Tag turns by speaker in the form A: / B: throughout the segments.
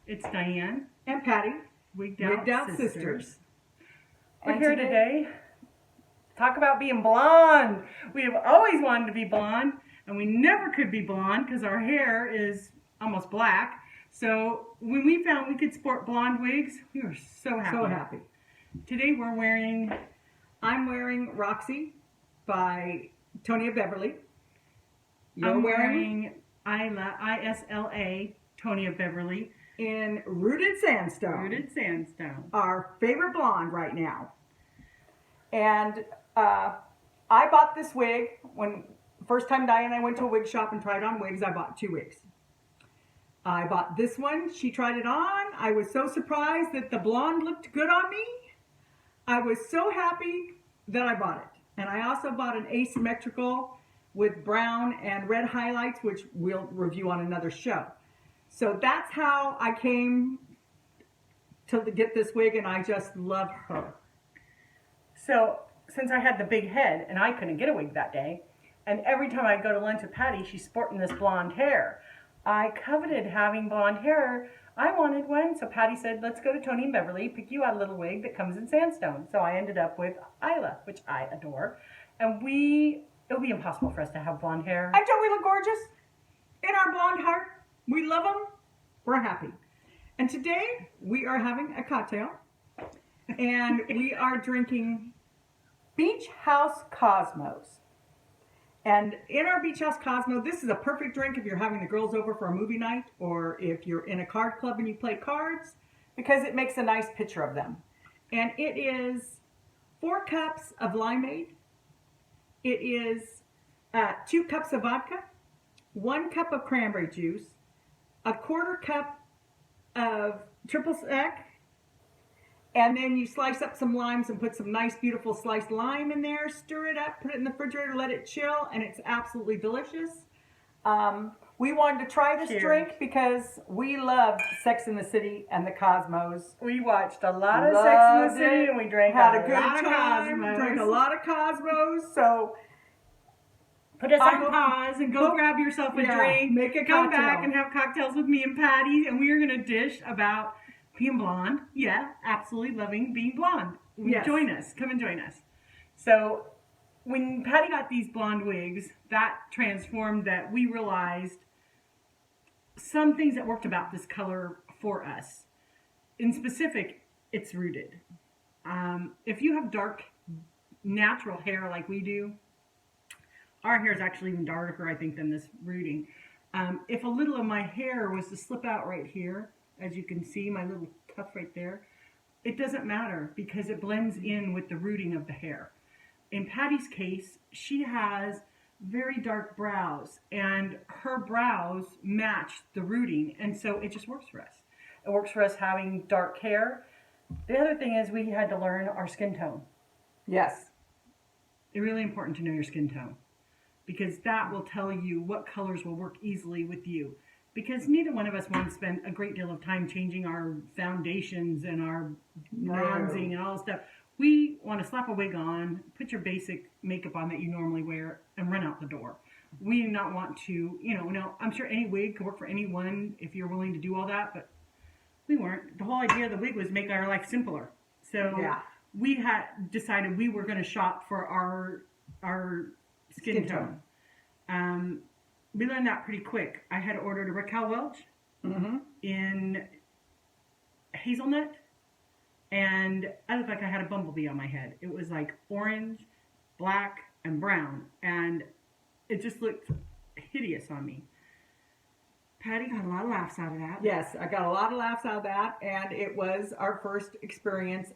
A: It's Diane.
B: And Patty.
A: Wigged
B: Out Sisters.
A: We're here today to talk about being blonde. We have always wanted to be blonde, and we never could be blonde because our hair is almost black. So when we found we could sport blonde wigs, we were so happy.
B: So happy.
A: Today
B: I'm wearing Roxy by Beverly.
A: I'm wearing Isla, Isla, Beverly.
B: In Rooted Sandstone.
A: Rooted Sandstone.
B: Our favorite blonde right now. And I bought this wig when first time Diane and I went to a wig shop and tried on wigs. I bought 2 wigs. I bought this one. She tried it on. I was so surprised that the blonde looked good on me. I was so happy that I bought it. And I also bought an asymmetrical with brown and red highlights, which we'll review on another show. So that's how I came to get this wig, and I just love her.
A: So since I had the big head and I couldn't get a wig that day, and every time I go to lunch with Patty, she's sporting this blonde hair. I coveted having blonde hair. I wanted one, so Patty said, let's go to Tony and Beverly, pick you out a little wig that comes in Sandstone. So I ended up with Isla, which I adore. And it'll be impossible for us to have blonde hair.
B: I don't we look gorgeous in our blonde heart. We love them. We're happy. And today we are having a cocktail, and we are drinking Beach House Cosmos. And in our Beach House Cosmo, this is a perfect drink if you're having the girls over for a movie night, or if you're in a card club and you play cards, because it makes a nice picture of them. And it is 4 cups of limeade. It is 2 cups of vodka, 1 cup of cranberry juice, a 1/4 cup of triple sec, and then you slice up some limes and put some nice, beautiful sliced lime in there, stir it up, put it in the refrigerator, let it chill, and it's absolutely delicious. We wanted to try this drink because we loved Sex in the City and the Cosmos.
A: We watched a lot of Sex in the City, and we drank
B: had
A: a
B: a good
A: lot
B: time,
A: of Cosmos.
B: drank a lot of Cosmos, so
A: put us on pause and go grab yourself a drink.
B: Make a
A: Come
B: cocktail.
A: back and have cocktails with me and Patty, and we are going to dish about being blonde. Yeah, absolutely loving being blonde.
B: Yes.
A: Join us. Come and join us. So when Patty got these blonde wigs, that transformed that we realized some things that worked about this color for us. In specific, it's rooted. If you have dark, natural hair like we do, our hair is actually even darker, I think, than this rooting. If a little of my hair was to slip out right here, as you can see, my little tuft right there, it doesn't matter because it blends in with the rooting of the hair. In Patty's case, she has very dark brows, and her brows match the rooting, and so it just works for us. It works for us having dark hair. The other thing is we had to learn our skin tone.
B: yes.
A: It's really important to know your skin tone, because that will tell you what colors will work easily with you. Because neither one of us want to spend a great deal of time changing our foundations and our bronzing and all this stuff. We want to slap a wig on, put your basic makeup on that you normally wear, and run out the door. We do not want to, I'm sure any wig could work for anyone if you're willing to do all that, but we weren't. The whole idea of the wig was to make our life simpler. So we had decided we were going to shop for our skin tone. We learned that pretty quick. I had ordered a Raquel Welch in hazelnut, and I looked like I had a bumblebee on my head. It was like orange, black, and brown, and it just looked hideous on me. Patty got a lot of laughs out of that.
B: Yes, I got a lot of laughs out of that, and it was our first experience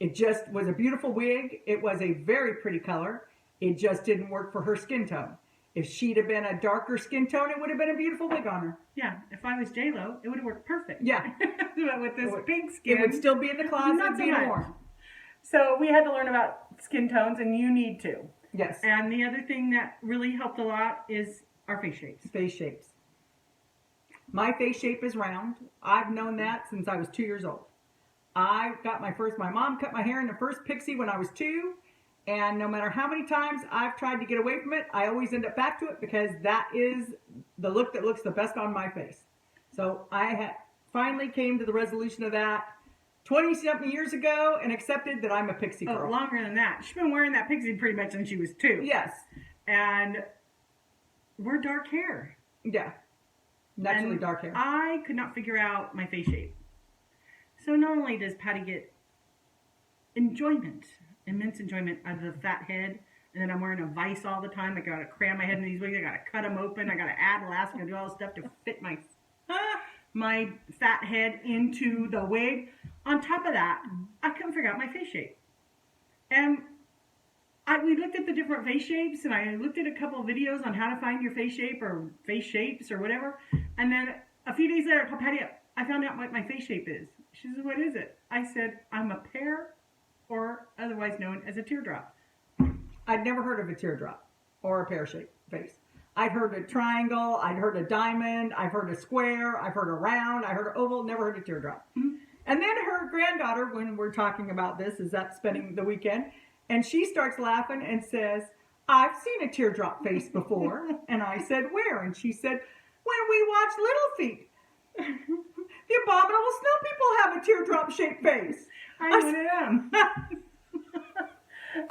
B: it just was a beautiful wig. It was a very pretty color. It just didn't work for her skin tone. If she'd have been a darker skin tone, it would have been a beautiful wig on her.
A: Yeah, if I was J-Lo, it would have worked perfect.
B: Yeah.
A: But with this pink skin,
B: it would still be in the closet,
A: not so
B: being
A: much.
B: warm.
A: So we had to learn about skin tones, and you need to.
B: Yes.
A: And the other thing that really helped a lot is our face shapes.
B: Face shapes. My face shape is round. I've known that since I was 2 years old. My mom cut my hair in the first pixie when I was 2. And no matter how many times I've tried to get away from it, I always end up back to it because that is the look that looks the best on my face. So finally came to the resolution of that 20-something years ago and accepted that I'm a pixie girl.
A: Oh, longer than that. She's been wearing that pixie pretty much since she was 2.
B: Yes.
A: And we're dark hair.
B: Yeah. Naturally
A: And
B: dark hair.
A: I could not figure out my face shape. So not only does Patty get enjoyment, immense enjoyment out of the fat head, and then I'm wearing a vice all the time. I gotta cram my head in these wigs. I gotta cut them open. I gotta add elastic and do all this stuff to fit my fat head into the wig. On top of that, I couldn't figure out my face shape. And we looked at the different face shapes, and I looked at a couple of videos on how to find your face shape or face shapes or whatever. And then a few days later, I called Patty up. I found out what my face shape is. She said, "What is it?" I said, "I'm a pear, or otherwise known as a teardrop."
B: I'd never heard of a teardrop or a pear-shaped face. I'd heard a triangle, I'd heard a diamond, I've heard a square, I've heard a round, I heard an oval, never heard a teardrop. Mm-hmm. And then her granddaughter, when we're talking about this, is up spending the weekend, and she starts laughing and says, "I've seen a teardrop face before." And I said, "Where?" And she said, "When we watch Little Feet. The abominable snow people have a teardrop-shaped face."
A: I am.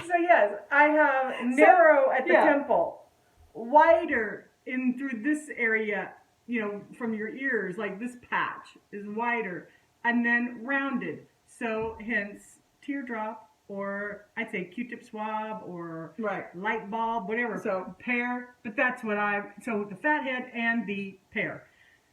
A: So yes, I have narrow at the temple, wider in through this area, from your ears, like this patch is wider, and then rounded. So hence teardrop, or I'd say Q-tip swab, or light bulb, whatever. So pear, but that's what so the fat head and the pear.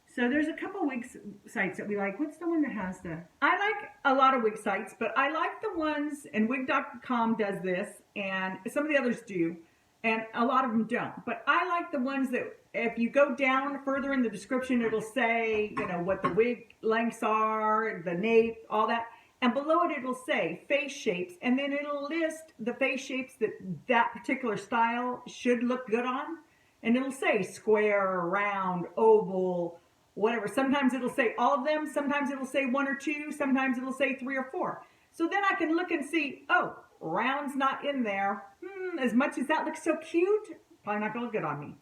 A: So there's a couple wig sites that we like. What's the one that has the...
B: I like a lot of wig sites, but I like the ones, and wig.com does this, and some of the others do, and a lot of them don't. But I like the ones that if you go down further in the description, it'll say, what the wig lengths are, the nape, all that. And below it, it'll say face shapes, and then it'll list the face shapes that particular style should look good on. And it'll say square, round, oval, whatever. Sometimes it'll say all of them. Sometimes it'll say 1 or 2. Sometimes it'll say 3 or 4. So then I can look and see, oh, round's not in there. As much as that looks so cute, probably not going to look good on me.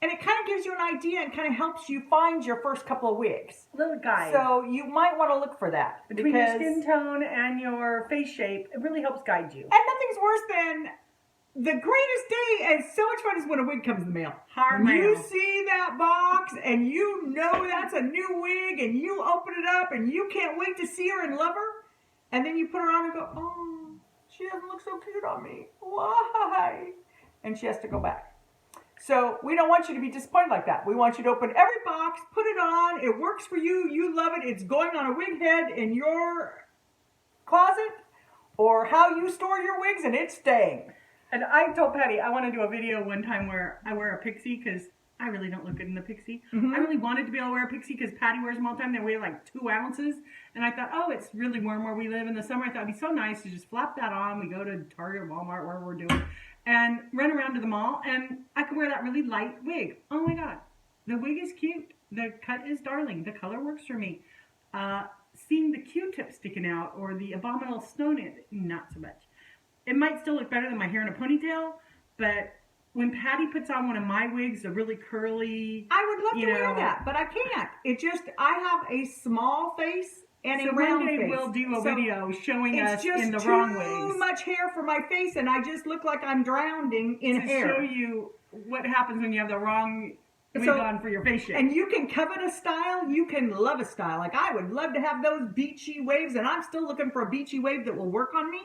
B: And it kind of gives you an idea and kind of helps you find your first couple of wigs.
A: Little guide.
B: So you might want to look for that.
A: Between your skin tone and your face shape, it really helps guide you.
B: And nothing's worse than... the greatest day and so much fun is when a wig comes in the mail. You see that box and you know that's a new wig and you open it up and you can't wait to see her and love her. And then you put her on and go, "Oh, she doesn't look so cute on me. Why?" And she has to go back. So we don't want you to be disappointed like that. We want you to open every box, put it on. It works for you. You love it. It's going on a wig head in your closet or how you store your wigs, and it's staying.
A: And I told Patty I want to do a video one time where I wear a pixie because I really don't look good in the pixie. Mm-hmm. I really wanted to be able to wear a pixie because Patty wears them all the time. They weigh like 2 ounces. And I thought, oh, it's really warm where we live in the summer. I thought it'd be so nice to just flap that on. We go to Target or Walmart, wherever we're doing, and run around to the mall. And I could wear that really light wig. Oh my God. The wig is cute. The cut is darling. The color works for me. Seeing the Q-tip sticking out or the abominable snow, not so much. It might still look better than my hair in a ponytail, but when Patty puts on one of my wigs, the really curly...
B: I would love to wear that, but I can't. I have a small face and a round face.
A: So one day we'll do a video showing us in the
B: wrong wigs. It's just too much hair for my face, and I just look like I'm drowning in hair.
A: To show you what happens when you have the wrong wig on for your face shape.
B: And you can covet a style, you can love a style. Like I would love to have those beachy waves, and I'm still looking for a beachy wave that will work on me.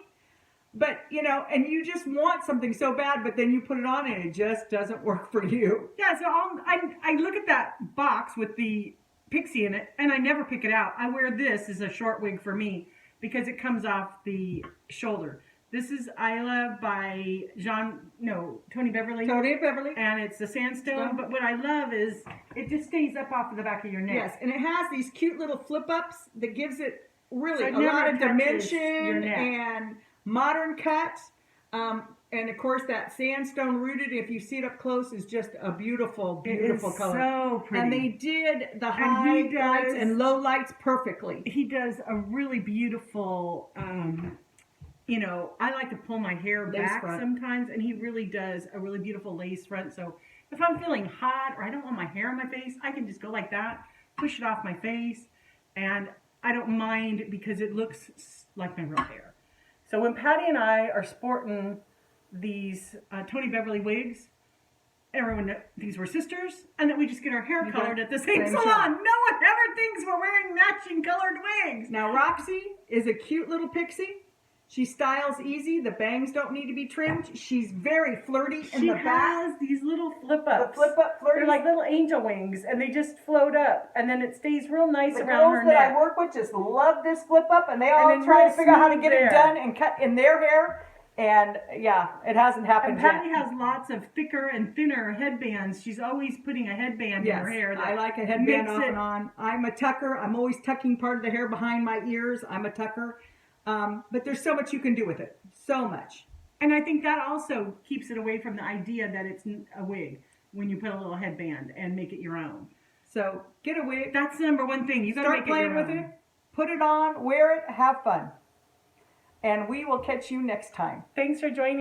B: But, and you just want something so bad, but then you put it on and it just doesn't work for you.
A: Yeah, so I look at that box with the pixie in it, and I never pick it out. I wear this as a short wig for me because it comes off the shoulder. This is Isla by Tony Beverly.
B: Tony Beverly.
A: And it's the Sandstone. But what I love is it just stays up off of the back of your neck.
B: Yes, and it has these cute little flip-ups that gives it really a lot of dimension and... modern cuts, and of course that sandstone rooted, if you see it up close, is just a beautiful, beautiful color.
A: So pretty.
B: And they did the highlights and low lights perfectly.
A: He does a really beautiful, I like to pull my hair back sometimes, and he really does a really beautiful lace front. So if I'm feeling hot or I don't want my hair on my face, I can just go like that, push it off my face. And I don't mind because it looks like my real hair. So when Patty and I are sporting these Tony Beverly wigs, everyone thinks we're sisters, and that we just get our hair colored at the same salon.
B: shop.
A: No one ever thinks we're wearing matching colored wigs.
B: Now, Roxy is a cute little pixie. She styles easy. The bangs don't need to be trimmed. She's very flirty in the back.
A: She has these little flip-ups.
B: The flip-up flirty.
A: They're like little angel wings, and they just float up, and then it stays real nice
B: The
A: around her
B: girls that
A: neck.
B: I work with just love this flip-up, and they all
A: then
B: try to
A: real
B: figure out how to
A: smooth
B: get it
A: there.
B: done and cut in their hair. And yeah, it hasn't happened
A: And Patty
B: yet.
A: has lots of thicker and thinner headbands. She's always putting a headband in her hair.
B: I like a headband off and on. I'm a tucker. I'm always tucking part of the hair behind my ears. I'm a tucker. But there's so much you can do with it. So much.
A: And I think that also keeps it away from the idea that it's a wig when you put a little headband and make it your own.
B: So get a wig.
A: That's the number one thing. You got to
B: Start
A: make it
B: playing
A: your
B: with
A: own.
B: it. Put it on. Wear it. Have fun. And we will catch you next time.
A: Thanks for joining.